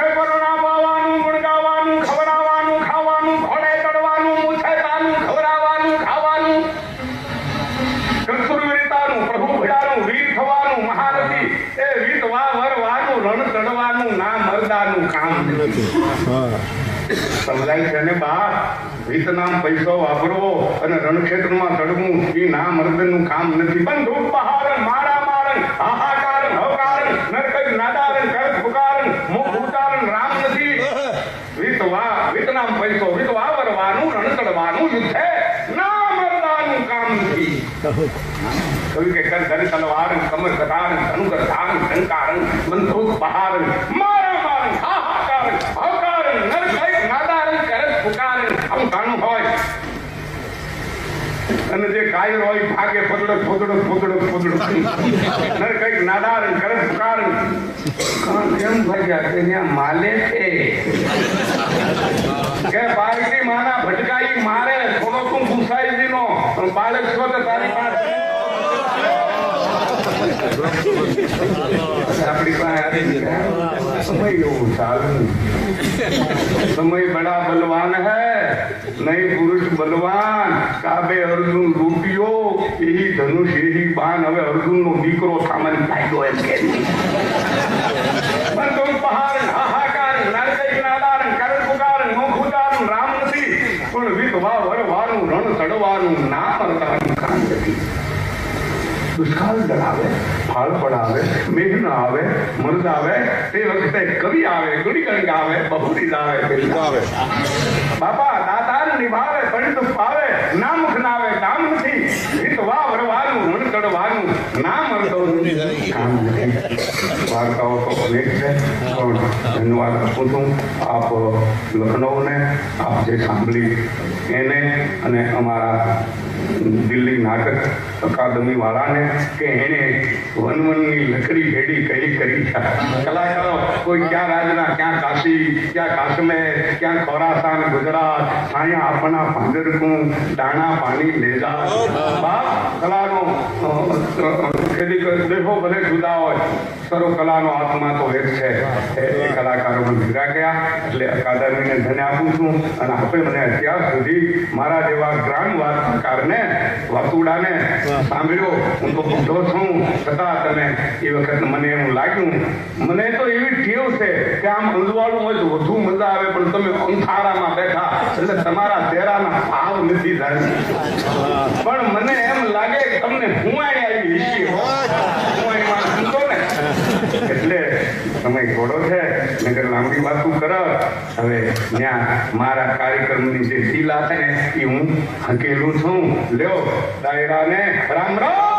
મુખે કરુણા પાવાનું, ગુણ ગાવાનું, ખવડાવવાનું, ખાવાનું, ઘોડે ચડવાનું, મૂછે તાનું, ખવડાવવાનું, ખાવાનું, કસ્તુરવીરતાનું, પ્રભુ ભજાનું, વીર થવાનું, મહારથી એ વીતવા વરવાનું, રણ ચડવાનું, ના મરદાનું કામ નથી. સમજાય છે ને બા? વીતનામ પૈસો વાપરવો અને રણક્ષેત્રમાં ચડવું એ ના મર્દનું કામ નથી. બંદૂક બહારણ, મારા મારણ, હાહાકારણ, હકારણ, નરકઈ નાદારણ, કરત પુકારણ, મુખ ઉચ્ચારણ રામ નથી. વીતનામ પૈસો વીતવા વરવાનું, રણ ચડવાનું, યુદ્ધે ના મર્દાનું કામ નથી. કવિ કે કર ધર તલવારણ, કમર કટારણ, ધનુકર ધારણ, ટંકારણ, બંદૂક બહારણ, મારા મારણ, હાહાકારણ, હકારણ, નરકઈ નાદારણ, કરત પુકારણ. આવું ગાણું હોય અને જે કાયર હોય ભાગે ફોદડો ફોદડો ફોદડો ફોદડો નર કઈક નાદારણ કરત પુકારણ. કેમ ભાગ્યા કે ત્યાં માલે છે કે બાળકી માના ભટકાઈ મારે થોડો તું ગુસાઈ દીનો બાળક છો તો તારી પાસે આપણી પાસે સમય એવું ચાલુ. समय बड़ा बलवान है, नहीं पुरुष बलवान. काबे अर्जुन लूटियो यही धनुष यही बाण. હવે અર્જુન નો દીકરો સામાન્ય ફાયદો એમ કે બંદૂક બહારણ, હાહાકારણ, નરકઈ નાદારણ, કરત પુકારણ, મુખ ઉચ્ચારણ રામ નથી. પણ વીતવા વરવાનું, રણ ચડવાનું, ના મરદાનું કામ નથી. દુષ્કાળ ડરાવે, ફાળ પડાવે, મેઘ ન આવે, મર્દ આવે, તે વખતે કવિ આવે, ગુણીગણ ગાવે, બહુરીજ આવે. બાપા દાતાર નિભાવે, પંડિત પાવે, ના મુખ ના આવે, કામ નથી. વીતવા વરવાનું, રણ ચડવાનું, ના મર્દોનું કામ નથી. વાર્તાઓ તો અનેક છે, પણ ધન્યવાદ આપું છું આપ લખનૌને, આપ જે સાંભળી એને, અને અમારા દિલ્હી નાટક અકાદમી વાળાને કે એને વનવનની લકડી ભેડી કઈ કરી છે. કલાકારો કોઈ ક્યાં રાજના, ક્યાં કાશી, ક્યાં કાશ્મીર, ક્યાં ખોરાસાન ગુજરાત, અહીંયા આપણા પાંદરકું દાણા પાણી લેજા. બાપ કલાનો ખેતી દેખો ભલે જુદા હોય, સર્વ કલાનો આત્મા તો એક છે. એ કલાકારો ભેગા ગયા એટલે અકાદમીને ધન્ય આપું છું. અને આપણે મને અત્યાર સુધી મારા જેવા ગ્રામ વાર્તાકારને વાતુડાને સાંભળ્યો. હું તો બુઢો છું, છતાં તમે એ વખત મને એવું લાગ્યું. મને તો એવી ટેવ છે કે આમ અંજવાળું હોય તો વધુ મજા આવે, પણ તમે અંધારામાં બેઠા એટલે તમારા ચહેરાના ભાવ નથી થાય. પણ મને એમ લાગે કે તમને હું આવી ને એટલે સમય થોડો છે, નગર લાંબી વાતું કરો. હવે ત્યાં મારા કાર્યક્રમની જે શીલા છે ને એ હું હકેલું છું. લ્યો ડાયરાને રામ રામ.